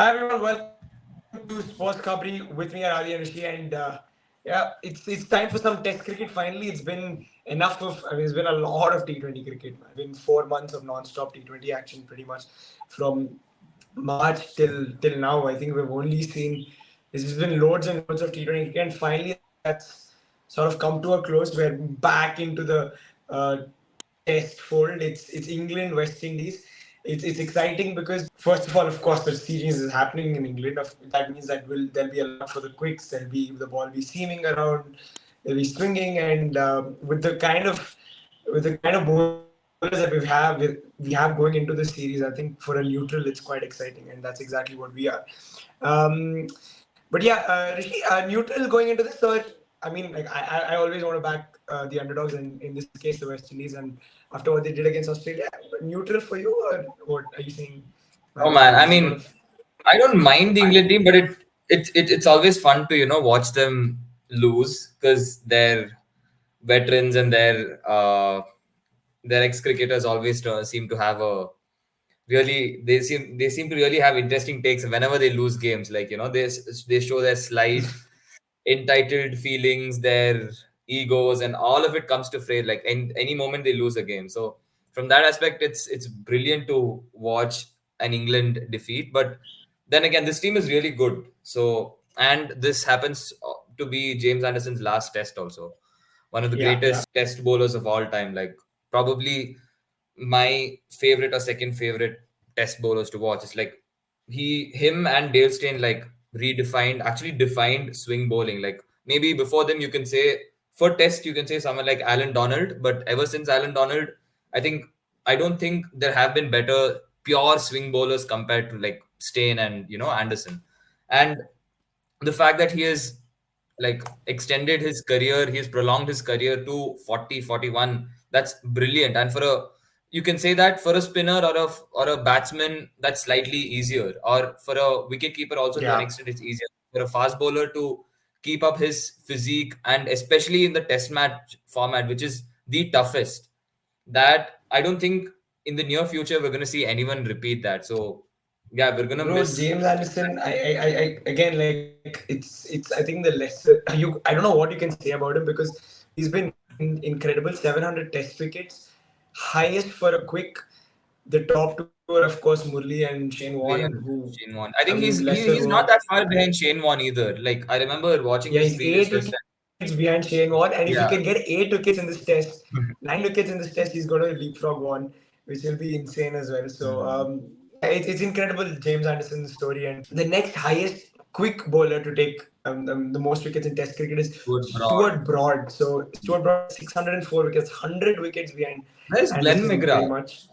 Hi everyone, welcome to SportsKhabri with me, Ravi and Rishi, and yeah, it's time for some Test cricket. Finally, it's been enough of. I mean, it's been a lot of T20 cricket. It's been 4 months of non-stop T20 action, pretty much from March till now. I think we've only seen there's been loads and loads of T20 cricket, and finally that's sort of come to a close. We're back into the test fold. It's England, West Indies. It's exciting because first of all, of course, the series is happening in England. That means that there'll be a lot for the quicks. There'll be the ball be seaming around, there'll be swinging, and with the kind of bowlers that we have going into the series, I think for a neutral, it's quite exciting, and that's exactly what we are. Um, but yeah, Rishi, neutral going into this. So I mean, like I always want to back the underdogs, and in this case, the West Indies. And after what they did against Australia, neutral for you, or what are you saying? Oh Should man, we I sort mean, of? I don't mind the England team, but it's always fun to watch them lose because they're veterans and their ex cricketers always seem to have a really they seem to really have interesting takes whenever they lose games. Like they show their slight entitled feelings, their egos, and all of it comes to fray like in any moment they lose a game. So from that aspect, it's brilliant to watch an England defeat. But then again, this team is really good. So and this happens to be James Anderson's last test also. One of the Yeah, yeah, greatest test bowlers of all time. Like probably my favorite or second favorite test bowlers to watch. It's like him and Dale Steyn like actually defined swing bowling. Like maybe before them, you can say for test, you can say someone like Alan Donald, but ever since Alan Donald, I don't think there have been better pure swing bowlers compared to like Steyn and Anderson. And the fact that he has like extended his career, he has prolonged his career to 40, 41. That's brilliant. And for a you can say that for a spinner or a batsman, that's slightly easier. Or for a wicket keeper, also to an yeah. extent, it's easier. For a fast bowler to keep up his physique, and especially in the test match format, which is the toughest, that I don't think in the near future we're going to see anyone repeat that. So yeah, we're going to Bro, miss. James Anderson. I again, like it's. I think the lesser you. I don't know what you can say about him because he's been incredible. 700 Test wickets, highest for a quick. The top two are of course Murli and Shane Warne, Way who Shane Warne. I I think mean lesser he's not work. that far behind Shane Warne either. Like I remember watching Yeah, his he's previous eight test. wickets behind Shane Warne, and if he can get Yeah, 8 wickets in this test, 9 wickets in this test, he's going to leapfrog one, which will be insane as well. So it's incredible, James Anderson's story. And the next highest quick bowler to take the most wickets in Test cricket is good broad. Stuart Broad. So Stuart Broad has 604 wickets, 100 wickets behind Where's Glenn Anderson, pretty McGrath? much.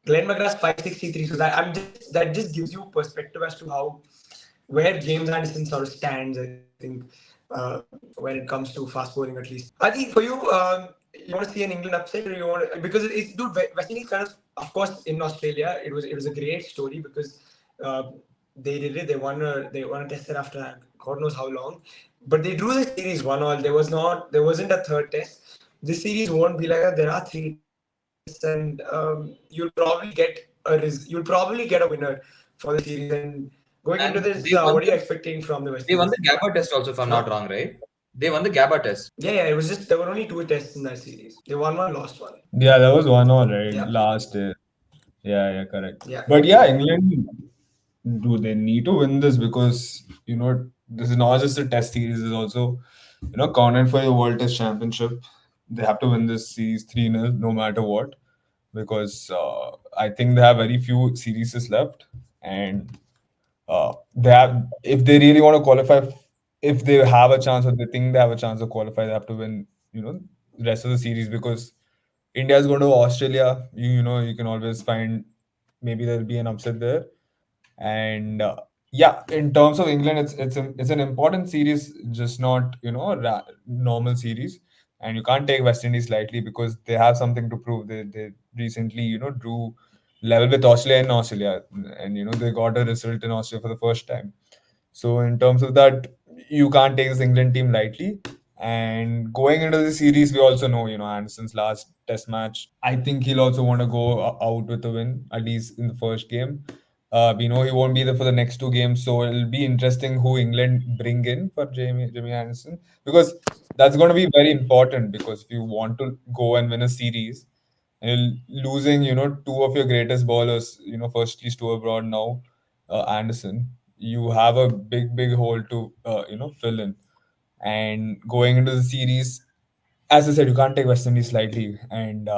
Glenn McGrath's 563. So that just gives you perspective as to how where James Anderson sort of stands. I think when it comes to fast bowling, at least. I think for you, you want to see an England upset, or you want to, because it's dude. West Indies kind of course, in Australia, it was a great story because uh, they did it. They won a test set after God knows how long, but they drew the series 1-1. There wasn't a third test. This series won't be like that. There are 3 tests, and you'll probably get a winner for the series. And going into And this, what are you expecting from the West they won Indies? the Gabba test also, if I'm Huh? not wrong, right? They won the Gabba test. Yeah, it was just there were only 2 tests in that series. They won one, lost one. Yeah, that was 1-1, right? Yeah, Last year. Yeah, correct. yeah, But yeah, England, do they need to win this because, this is not just a test series, it's also, counted for the World Test Championship. They have to win this series 3-0 no matter what because I think they have very few series left. And they have, if they really want to qualify, if they have a chance or they think they have a chance to qualify, they have to win, the rest of the series because India is going to Australia. You can always find maybe there'll be an upset there. And yeah, in terms of England, it's an important series, just not a normal series. And you can't take West Indies lightly because they have something to prove. They recently drew level with Australia, and they got a result in Australia for the first time. So in terms of that, you can't take this England team lightly. And going into the series, we also know, Anderson's last test match. I think he'll also want to go out with a win, at least in the first game. We know he won't be there for the next two games, so it'll be interesting who England bring in for Jamie Anderson, because that's going to be very important, because if you want to go and win a series and you're losing, two of your greatest bowlers, firstly Stuart Broad, now Anderson, you have a big hole to fill in. And going into the series, as I said, you can't take West Indies lightly, and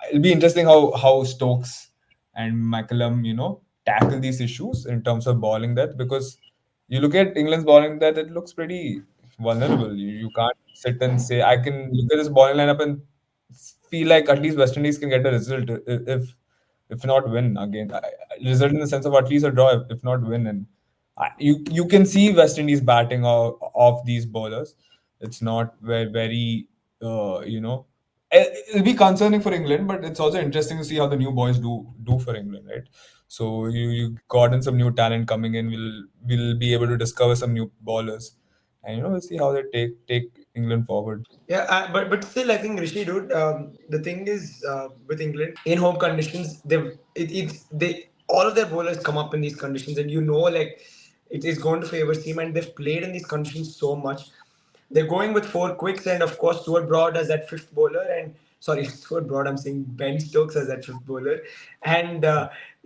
it'll be interesting how Stokes and McCallum, tackle these issues in terms of bowling depth, because you look at England's bowling depth, it looks pretty vulnerable. You can't sit and say I can look at this bowling lineup and feel like at least West Indies can get a result, if not win again. Result in the sense of at least a draw, if not win. And you can see West Indies batting off these bowlers. It's not very it'll be concerning for England, but it's also interesting to see how the new boys do for England, right? So you got in some new talent coming in. We'll be able to discover some new bowlers, and we'll see how they take England forward. Yeah, but still, I think Rishi, dude. The thing is, with England in home conditions, they all of their bowlers come up in these conditions, and like it is going to favor team, and they've played in these conditions so much. They're going with four quicks, and of course, Stuart Broad as that fifth bowler, and sorry, Stuart Broad. I'm saying Ben Stokes as that fifth bowler, and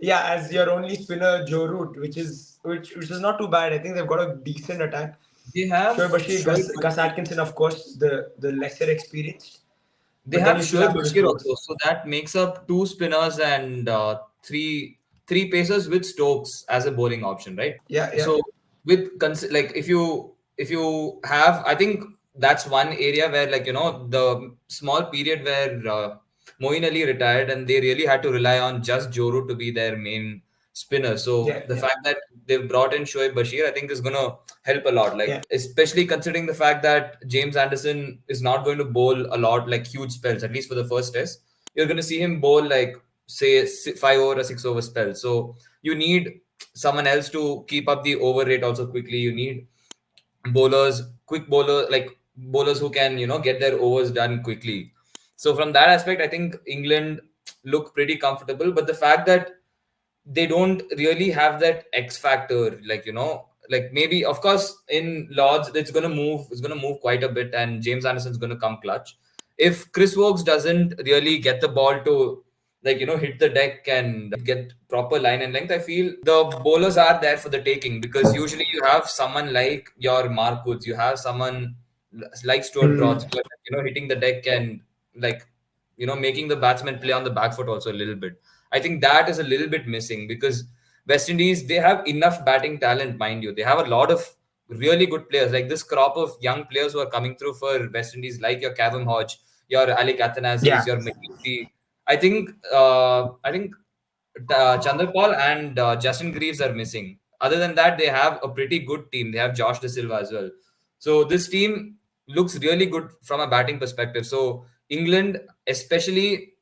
yeah, as your only spinner, Joe Root, which is not too bad. I think they've got a decent attack. They have Shoaib Bashir, Shoaib Gus Atkinson, of course, the lesser experienced. They But then have you still Shoaib have the Bashir Stokes. also, so that makes up two spinners and three pacers with Stokes as a bowling option, right? Yeah, yeah, So with like if you have, I think that's one area where, like, the small period where Moeen Ali retired and they really had to rely on just Joru to be their main spinner. So yeah, the yeah, fact that they've brought in Shoaib Bashir, I think, is gonna help a lot. yeah. Like, especially considering the fact that James Anderson is not going to bowl a lot, like huge spells, at least for the first test. You're going to see him bowl, like, say, 5 over or 6 over spells. So you need someone else to keep up the over rate also quickly. You need quick bowlers, like bowlers who can, get their overs done quickly. So from that aspect, I think England look pretty comfortable. But the fact that they don't really have that X factor, like, like, maybe, of course, in Lords it's gonna move quite a bit, and James Anderson's gonna come clutch. If Chris Wokes doesn't really get the ball to, like, hit the deck and get proper line and length, I feel the bowlers are there for the taking, because usually you have someone like your Mark Woods, you have someone like Stuart Broad, Hmm. who are, hitting the deck and, like, making the batsman play on the back foot also a little bit. I think that is a little bit missing, because West Indies, they have enough batting talent, mind you. They have a lot of really good players, like this crop of young players who are coming through for West Indies, like your Kevin Hodge, your Alec Athanasius, Yeah, your McKenzie. I think Chandrapal and Justin Greaves are missing. Other than that, they have a pretty good team. They have Josh De Silva as well. So this team looks really good from a batting perspective. So England, especially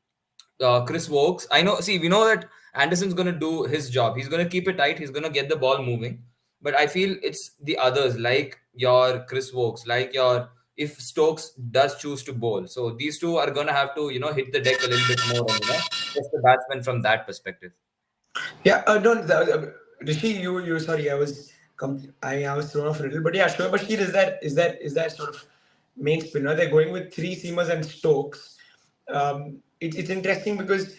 Chris Wokes. I know. See, we know that Anderson's going to do his job. He's going to keep it tight. He's going to get the ball moving. But I feel it's the others, like your Chris Wokes, like your, if Stokes does choose to bowl. So these two are going to have to, hit the deck a little bit more and, test the batsman from that perspective. yeah. Don't Rishi, you. Sorry, I was thrown off a little, but yeah, Shoaib Bashir is that sort of main spinner. They're going with three seamers and Stokes. It's interesting because,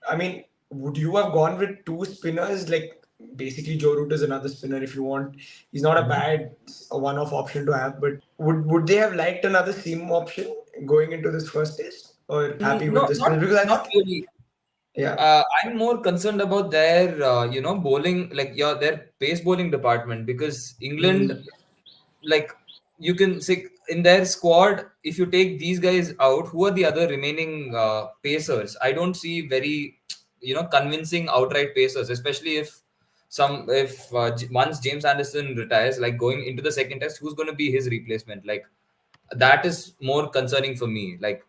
I mean, would you have gone with two spinners? Like, basically, Joe Root is another spinner if you want. He's not a bad one-off option to have, but would they have liked another seam option going into this first test, or happy with No, the not spinners? Because I not think, really. yeah. I'm more concerned about their, bowling, like their pace bowling department, because England, Mm, like, you can say in their squad, if you take these guys out, who are the other remaining pacers? I don't see very, convincing outright pacers, especially if once James Anderson retires, like going into the second test, who's going to be his replacement? Like, that is more concerning for me. Like,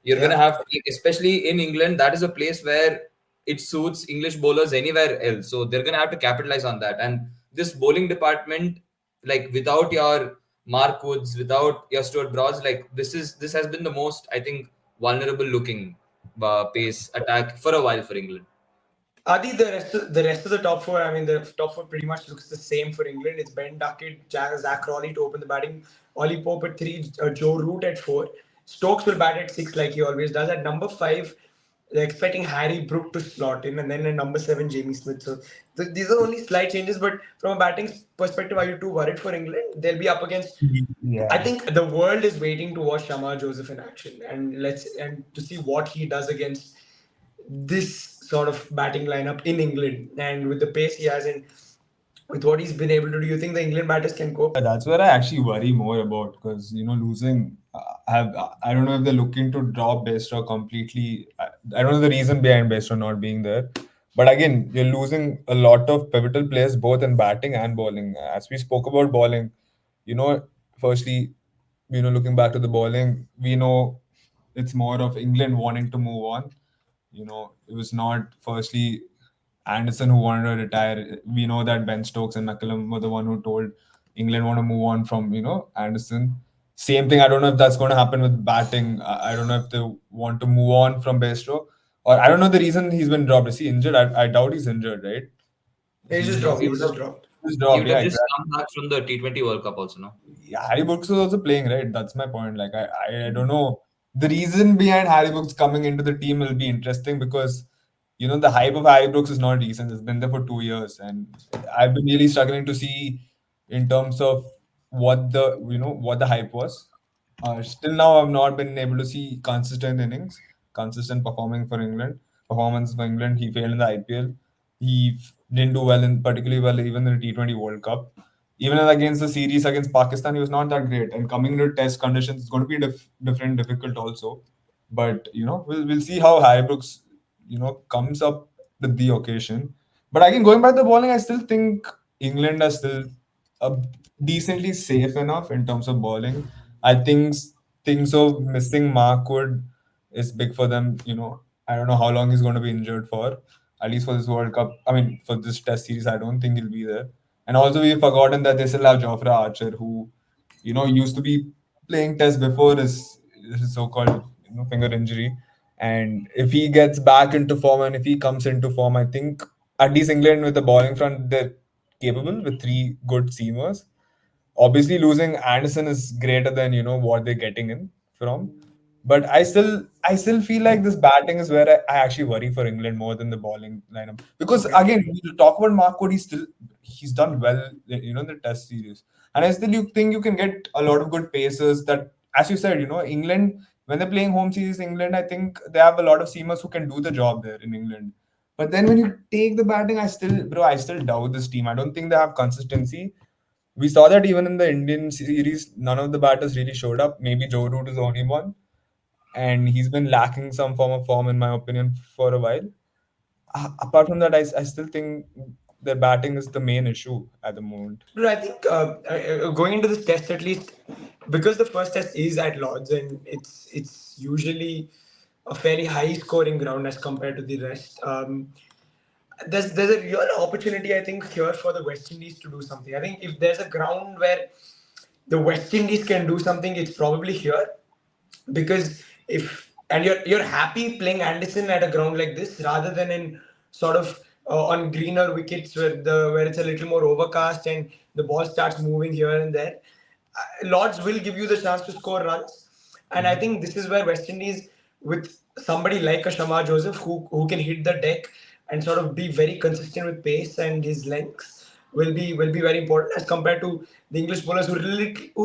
you're gonna yeah. have, like, especially in England, that is a place where it suits English bowlers anywhere else. So they're gonna have to capitalize on that. And this bowling department, like, without your Mark Woods, without your Stuart Broads, like, this has been the most, I think, vulnerable looking pace attack for a while for England. Adi, the rest of the top four, I mean, the top four pretty much looks the same for England. It's Ben Duckett, Zach Crawley to open the batting, Ollie Pope at three, Joe Root at four. Stokes will bat at six like he always does. At number five, they're expecting Harry Brook to slot in, and then at number seven, Jamie Smith. So these are only slight changes, but from a batting perspective, are you too worried for England? They'll be up against. I Yeah. think the world is waiting to watch Shamar Joseph in action, and to see what he does against this sort of batting lineup in England, and with the pace he has and with what he's been able to do. You think the England batters can cope? That's where I actually worry more about because losing. I don't know if they're looking to drop Bairstow completely. I don't know the reason behind Bairstow not being there, but again, you're losing a lot of pivotal players both in batting and bowling. As we spoke about bowling, you know, firstly, looking back to the bowling, we know it's more of England wanting to move on. It was not firstly Anderson who wanted to retire. We know that Ben Stokes and McCullum were the one who told England want to move on from Anderson. Same thing. I don't know if that's going to happen with batting. I don't know if they want to move on from Bairstow, or I don't know the reason he's been dropped. Is he injured? I doubt he's injured, right? He's just He's dropped. He He's would just have dropped. he's he dropped. would Yeah, have just exactly. come back from the T20 World Cup also, no? Yeah, Harry Brooks was also playing, right? That's my point. Like, I don't know. The reason behind Harry Brooks coming into the team will be interesting because, the hype of Harry Brooks is not recent. It's been there for 2 years. And I've been really struggling to see in terms of what the hype was. Still now, I've not been able to see consistent innings, consistent performance for England. He failed in the IPL. Didn't do well particularly well even in the T20 World Cup. Even against the series against Pakistan, he was not that great. And coming into test conditions, it's going to be different, difficult also. But we'll see how Harry Brooks comes up with the occasion. But again, going back to the bowling, I still think England are still uh, decently safe enough in terms of bowling. I think things of missing Markwood is big for them. I don't know how long he's going to be injured for. At least for this World Cup. I mean, for this Test series, I don't think he'll be there. And also, we've forgotten that they still have Jofra Archer, who used to be playing Test before his so-called finger injury. And if he gets back into form and if he comes into form, I think at least England with the bowling front, they're capable with three good seamers. Obviously, losing Anderson is greater than what they're getting in from. But I still feel like this batting is where I actually worry for England more than the bowling lineup. Because Okay. again, when you talk about Mark Wood, he's done well, in the Test series, and I still you think you can get a lot of good paces. That, as you said, England when they're playing home series, England, I think they have a lot of seamers who can do the job there in England. But then when you take the batting, I still doubt this team. I don't think they have consistency. We saw that even in the Indian series, none of the batters really showed up. Maybe Joe Root is the only one, and he's been lacking some form of form, in my opinion, for a while. Apart from that, I still think their batting is the main issue at the moment. But I think going into this test, at least because the first test is at Lords, and it's usually a fairly high scoring ground as compared to the rest. There's a real opportunity, I think, here for the West Indies to do something. I think if there's a ground where the West Indies can do something, it's probably here, because if and you're happy playing Anderson at a ground like this rather than in sort of on greener wickets where it's a little more overcast and the ball starts moving here and there. Lords will give you the chance to score runs, and I think this is where West Indies, with somebody like a Shamar Joseph who can hit the deck and sort of be very consistent with pace and his lengths, will be very important as compared to the English bowlers who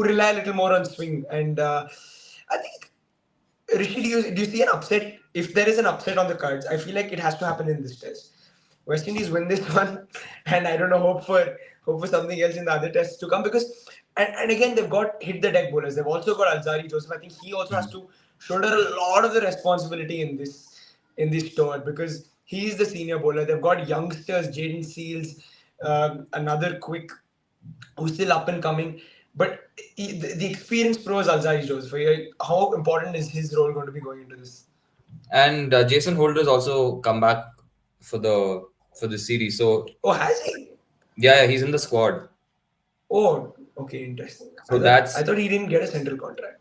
rely a little more on swing. And I think, Rishi, do you see an upset? If there is an upset on the cards, I feel like it has to happen in this test. West Indies win this one, and I don't know, hope for something else in the other tests to come, because and again they've got hit the deck bowlers. They've also got Alzari Joseph. I think he also has to shoulder a lot of the responsibility in this tour, because he is the senior bowler. They've got youngsters, Jaden Seals, another quick who's still up and coming. But the experienced pro is Alzari Joseph. How important is his role going to be going into this? And Jason Holder's also come back for the series. So Oh, has he? yeah, he's in the squad. Oh, okay, interesting. I So thought that's I thought he didn't get a central contract.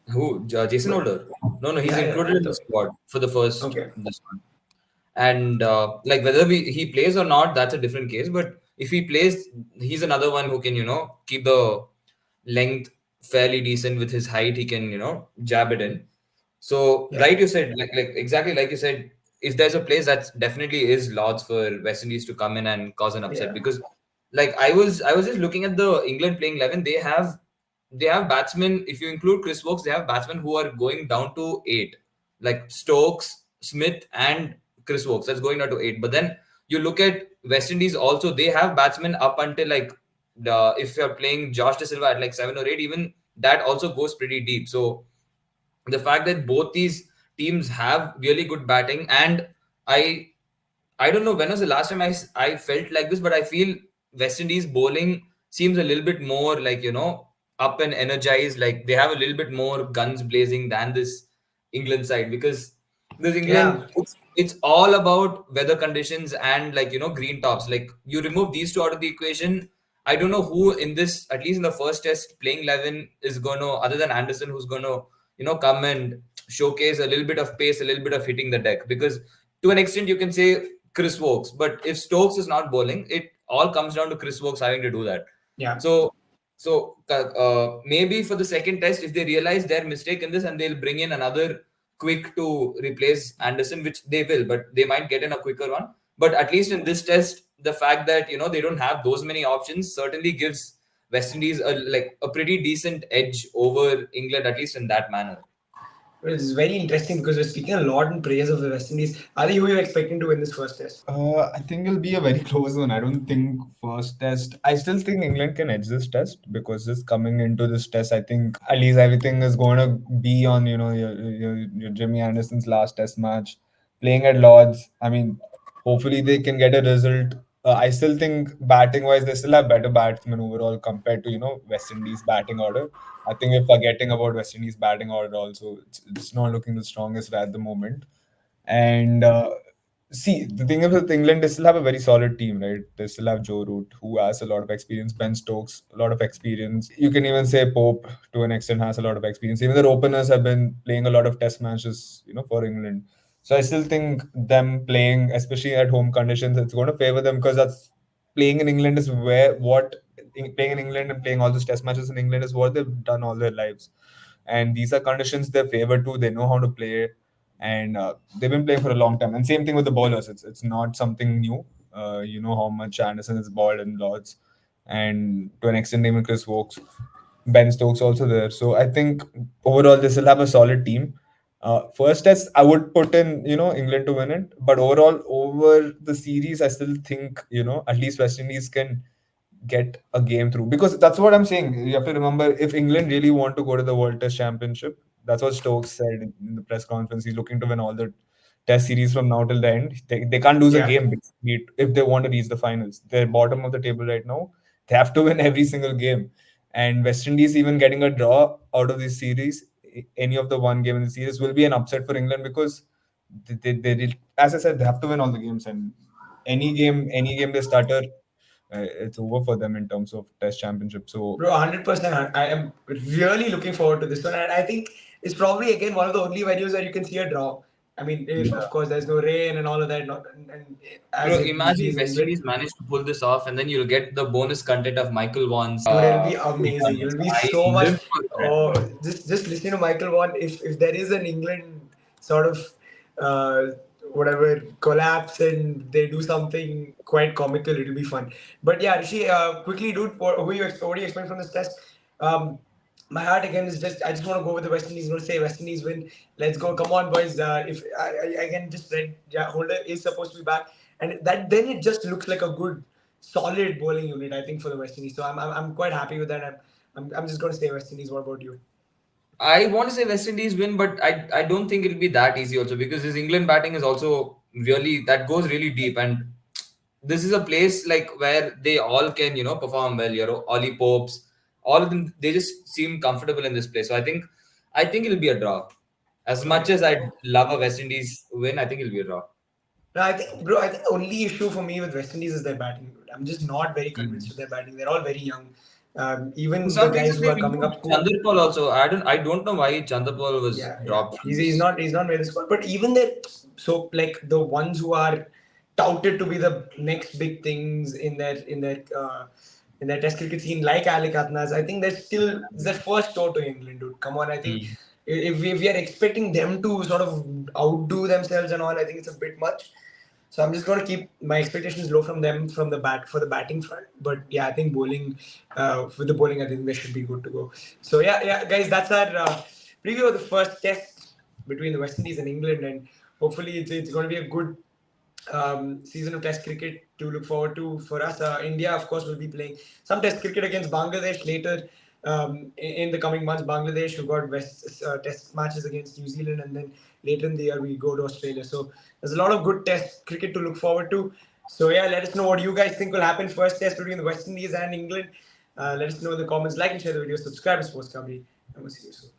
who Jason But Holder. No, he's yeah, included I in the thought. squad for the first Okay. this one. And like whether he plays or not, that's a different case. But if he plays, he's another one who can keep the length fairly decent with his height. He can jab it in. So Yeah, right, you said like exactly like you said. If there's a place that definitely is Lords for West Indies to come in and cause an upset, yeah, because like I was just looking at the England playing 11. They have batsmen. If you include Chris Wokes, they have batsmen who are going down to 8, like Stokes, Smith, and Chris Wokes. That's going down to 8. But then you look at West Indies also. They have batsmen up until like if you're playing Josh De Silva at like 7 or 8, even that also goes pretty deep. So the fact that both these teams have really good batting, and I I don't know when was the last time I felt like this, but I feel West Indies bowling seems a little bit more like, up and energized. Like they have a little bit more guns blazing than this England side, because this yeah. England, it's all about weather conditions and like, green tops. Like you remove these two out of the equation. I don't know who in this, at least in the first test, playing 11 is going to, other than Anderson, who's going to, come and showcase a little bit of pace, a little bit of hitting the deck. Because to an extent, you can say Chris Wokes. But if Stokes is not bowling, it all comes down to Chris Wokes having to do that. Yeah. So maybe for the second test, if they realize their mistake in this and they'll bring in another quick to replace Anderson, which they will, but they might get in a quicker one. But at least in this test, the fact that they don't have those many options certainly gives West Indies a pretty decent edge over England, at least in that manner. It's very interesting because we're speaking a lot in praise of the West Indies. Adi, who are you expecting to win this first test? I think it'll be a very close one. I don't think first test. I still think England can edge this test because just coming into this test, I think at least everything is going to be on your Jimmy Anderson's last test match, playing at Lords. I mean, hopefully they can get a result. I still think batting wise, they still have better batsmen overall compared to West Indies batting order. I think we're forgetting about West Indies batting order also. It's not looking the strongest at the moment. And see, the thing is with England, they still have a very solid team, right? They still have Joe Root, who has a lot of experience, Ben Stokes, a lot of experience. You can even say Pope, to an extent, has a lot of experience. Even their openers have been playing a lot of test matches, for England. So I still think them playing, especially at home conditions, it's going to favor them because that's playing in England is playing in England and playing all those test matches in England is what they've done all their lives. And these are conditions they're favored to. They know how to play, and they've been playing for a long time. And same thing with the bowlers. It's not something new. You know how much Anderson has bowled in Lords, and to an extent, even Chris Wokes, Ben Stokes also there. So I think overall they still have a solid team. First test, I would put in England to win it, but overall over the series, I still think at least West Indies can get a game through because that's what I'm saying. You have to remember if England really want to go to the World Test Championship, that's what Stokes said in the press conference. He's looking to win all the Test series from now till the end. They can't lose a Yeah. game if they want to reach the finals. They're bottom of the table right now. They have to win every single game. And West Indies even getting a draw out of this series, any of the one game in the series will be an upset for England because as I said, they have to win all the games and any game they stutter, it's over for them in terms of Test championship. So Bro, 100%. I am really looking forward to this one. And I think it's probably, again, one of the only venues where you can see a draw. I mean, if, yeah, of course, there's no rain and all of that. Not, and as Bro, it usually imagine is in West England. Indies managed to pull this off, and then you'll get the bonus content of Michael Vaughan's Dude, it'll be amazing. It'll performance. be I so much. live for that, Oh, bro. just listening to Michael Vaughan. If there is an England sort of uh, whatever collapse and they do something quite comical, it'll be fun. But yeah, Rishi, quickly, dude, what do you expect from this test? Um, my heart again is just I just want to go with the West Indies. I'm going to say West Indies win. Let's go. Come on, boys. If I again just read, yeah, Holder is supposed to be back, and that then it just looks like a good solid bowling unit, I think, for the West Indies. So I'm quite happy with that. I'm just going to stay West Indies. What about you? I want to say West Indies win, but I don't think it'll be that easy also, because this England batting is also really, that goes really deep, and this is a place like where they all can perform well. Ollie Popes, all of them, they just seem comfortable in this place. So I think it'll be a draw. As much Okay. as I'd love a West Indies win, I think it'll be a draw. No, I think, bro, I think the only issue for me with West Indies is their batting. I'm just not very convinced Mhm. with their batting. They're all very young. Even For the some guys reason, who are they've coming included up. Chanderpaul also. I don't know why Chanderpaul was Yeah. dropped from He's this. not made the squad. But even so like the ones who are touted to be the next big things in their Test cricket scene, like Alec Atnas, I think it's their first tour to England, dude. Come on, I think Hmm. if we are expecting them to sort of outdo themselves and all, I think it's a bit much. So I'm just going to keep my expectations low from them from the bat for the batting front. But yeah, I think bowling, with the bowling, I think they should be good to go. So yeah, guys, that's our preview of the first test between the West Indies and England, and hopefully it's going to be a good season of Test cricket to look forward to for us. India, of course, will be playing some Test cricket against Bangladesh later in the coming months. Bangladesh, who got Test matches against New Zealand, and then later in the year we go to Australia. So there's a lot of good Test cricket to look forward to. So yeah, let us know what you guys think will happen first Test between the West Indies and England. Let us know in the comments. Like and share the video. Subscribe to SportsKhabri, and we'll see you soon.